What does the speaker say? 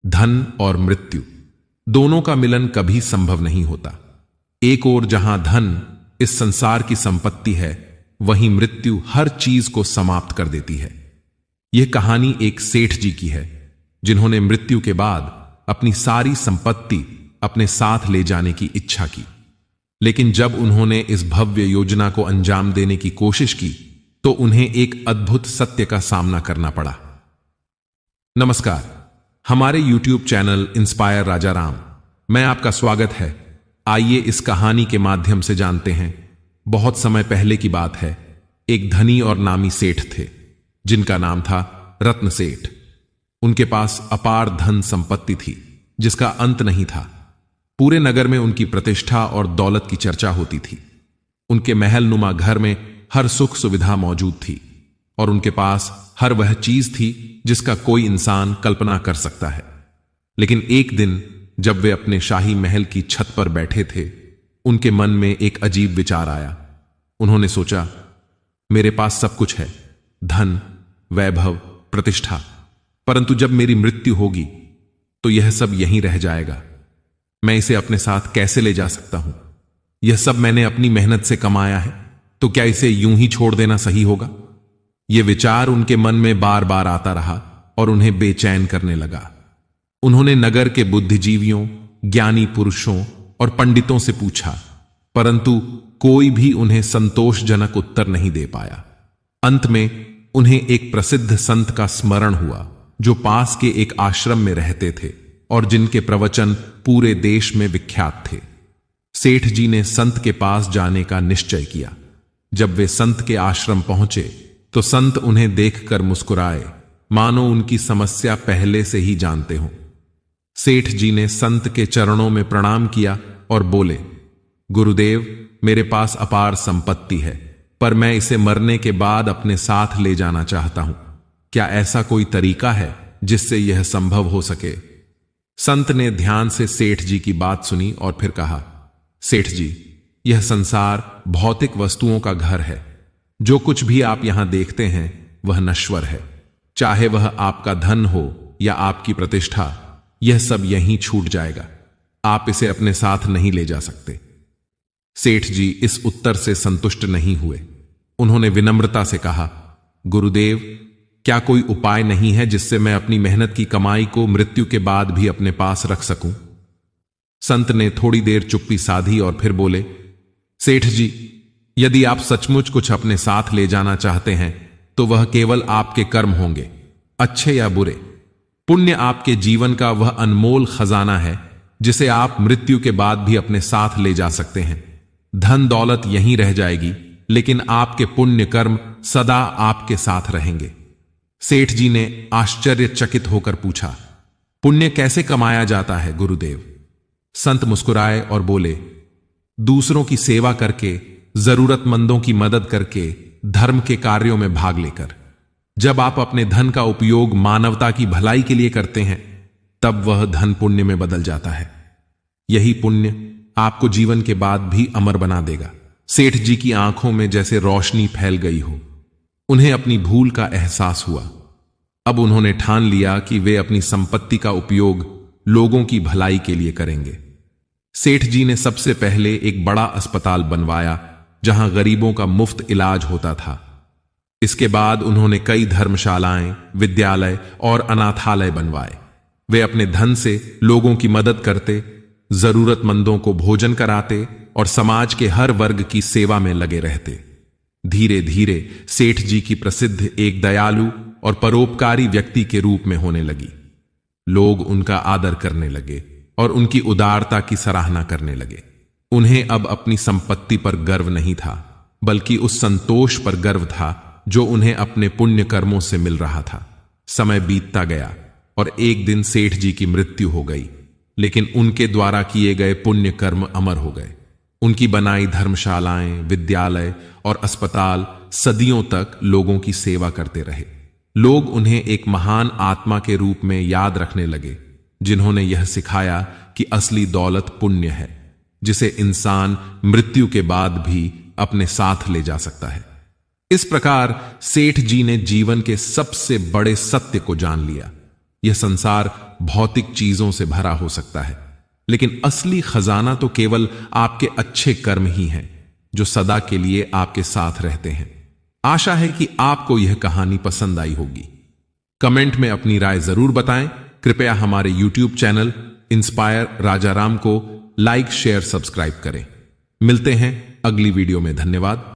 धन और मृत्यु दोनों का मिलन कभी संभव नहीं होता। एक ओर जहां धन इस संसार की संपत्ति है, वहीं मृत्यु हर चीज को समाप्त कर देती है। यह कहानी एक सेठ जी की है, जिन्होंने मृत्यु के बाद अपनी सारी संपत्ति अपने साथ ले जाने की इच्छा की। लेकिन जब उन्होंने इस भव्य योजना को अंजाम देने की कोशिश की, तो उन्हें एक अद्भुत सत्य का सामना करना पड़ा। नमस्कार, हमारे YouTube चैनल इंस्पायर राजाराम में आपका स्वागत है। आइए इस कहानी के माध्यम से जानते हैं। बहुत समय पहले की बात है। एक धनी और नामी सेठ थे, जिनका नाम था रत्न सेठ। उनके पास अपार धन संपत्ति थी, जिसका अंत नहीं था। पूरे नगर में उनकी प्रतिष्ठा और दौलत की चर्चा होती थी। उनके महल नुमा घर में हर सुख सुविधा मौजूद थी, और उनके पास हर वह चीज थी जिसका कोई इंसान कल्पना कर सकता है। लेकिन एक दिन जब वे अपने शाही महल की छत पर बैठे थे, उनके मन में एक अजीब विचार आया। उन्होंने सोचा, मेरे पास सब कुछ है, धन, वैभव, प्रतिष्ठा, परंतु जब मेरी मृत्यु होगी तो यह सब यहीं रह जाएगा। मैं इसे अपने साथ कैसे ले जा सकता हूं? यह सब मैंने अपनी मेहनत से कमाया है, तो क्या इसे यूं ही छोड़ देना सही होगा? यह विचार उनके मन में बार बार आता रहा और उन्हें बेचैन करने लगा। उन्होंने नगर के बुद्धिजीवियों, ज्ञानी पुरुषों और पंडितों से पूछा, परंतु कोई भी उन्हें संतोषजनक उत्तर नहीं दे पाया। अंत में उन्हें एक प्रसिद्ध संत का स्मरण हुआ, जो पास के एक आश्रम में रहते थे और जिनके प्रवचन पूरे देश में विख्यात थे। सेठ जी ने संत के पास जाने का निश्चय किया। जब वे संत के आश्रम पहुंचे, तो संत उन्हें देखकर मुस्कुराए, मानो उनकी समस्या पहले से ही जानते हों। सेठ जी ने संत के चरणों में प्रणाम किया और बोले, गुरुदेव, मेरे पास अपार संपत्ति है, पर मैं इसे मरने के बाद अपने साथ ले जाना चाहता हूं। क्या ऐसा कोई तरीका है जिससे यह संभव हो सके? संत ने ध्यान से सेठ जी की बात सुनी और फिर कहा, सेठ जी, यह संसार भौतिक वस्तुओं का घर है। जो कुछ भी आप यहां देखते हैं वह नश्वर है। चाहे वह आपका धन हो या आपकी प्रतिष्ठा, यह सब यहीं छूट जाएगा। आप इसे अपने साथ नहीं ले जा सकते। सेठ जी इस उत्तर से संतुष्ट नहीं हुए। उन्होंने विनम्रता से कहा, गुरुदेव, क्या कोई उपाय नहीं है जिससे मैं अपनी मेहनत की कमाई को मृत्यु के बाद भी अपने पास रख सकूं? संत ने थोड़ी देर चुप्पी साधी और फिर बोले, सेठ जी, यदि आप सचमुच कुछ अपने साथ ले जाना चाहते हैं, तो वह केवल आपके कर्म होंगे, अच्छे या बुरे। पुण्य आपके जीवन का वह अनमोल खजाना है, जिसे आप मृत्यु के बाद भी अपने साथ ले जा सकते हैं। धन दौलत यहीं रह जाएगी, लेकिन आपके पुण्य कर्म सदा आपके साथ रहेंगे। सेठ जी ने आश्चर्यचकित होकर पूछा, पुण्य कैसे कमाया जाता है गुरुदेव? संत मुस्कुराए और बोले, दूसरों की सेवा करके, जरूरतमंदों की मदद करके, धर्म के कार्यों में भाग लेकर। जब आप अपने धन का उपयोग मानवता की भलाई के लिए करते हैं, तब वह धन पुण्य में बदल जाता है। यही पुण्य आपको जीवन के बाद भी अमर बना देगा। सेठ जी की आंखों में जैसे रोशनी फैल गई हो। उन्हें अपनी भूल का एहसास हुआ। अब उन्होंने ठान लिया कि वे अपनी संपत्ति का उपयोग लोगों की भलाई के लिए करेंगे। सेठ जी ने सबसे पहले एक बड़ा अस्पताल बनवाया, जहां गरीबों का मुफ्त इलाज होता था। इसके बाद उन्होंने कई धर्मशालाएं, विद्यालय और अनाथालय बनवाए। वे अपने धन से लोगों की मदद करते, जरूरतमंदों को भोजन कराते और समाज के हर वर्ग की सेवा में लगे रहते। धीरे धीरे सेठ जी की प्रसिद्ध एक दयालु और परोपकारी व्यक्ति के रूप में होने लगी। लोग उनका आदर करने लगे और उनकी उदारता की सराहना करने लगे। उन्हें अब अपनी संपत्ति पर गर्व नहीं था, बल्कि उस संतोष पर गर्व था जो उन्हें अपने पुण्य कर्मों से मिल रहा था। समय बीतता गया और एक दिन सेठ जी की मृत्यु हो गई, लेकिन उनके द्वारा किए गए पुण्य कर्म अमर हो गए। उनकी बनाई धर्मशालाएं, विद्यालय और अस्पताल सदियों तक लोगों की सेवा करते रहे। लोग उन्हें एक महान आत्मा के रूप में याद रखने लगे, जिन्होंने यह सिखाया कि असली दौलत पुण्य है, जिसे इंसान मृत्यु के बाद भी अपने साथ ले जा सकता है। इस प्रकार सेठ जी ने जीवन के सबसे बड़े सत्य को जान लिया। यह संसार भौतिक चीजों से भरा हो सकता है, लेकिन असली खजाना तो केवल आपके अच्छे कर्म ही हैं, जो सदा के लिए आपके साथ रहते हैं। आशा है कि आपको यह कहानी पसंद आई होगी। कमेंट में अपनी राय जरूर बताएं। कृपया हमारे YouTube चैनल इंस्पायर राजाराम को लाइक, शेयर, सब्सक्राइब करें। मिलते हैं अगली वीडियो में। धन्यवाद।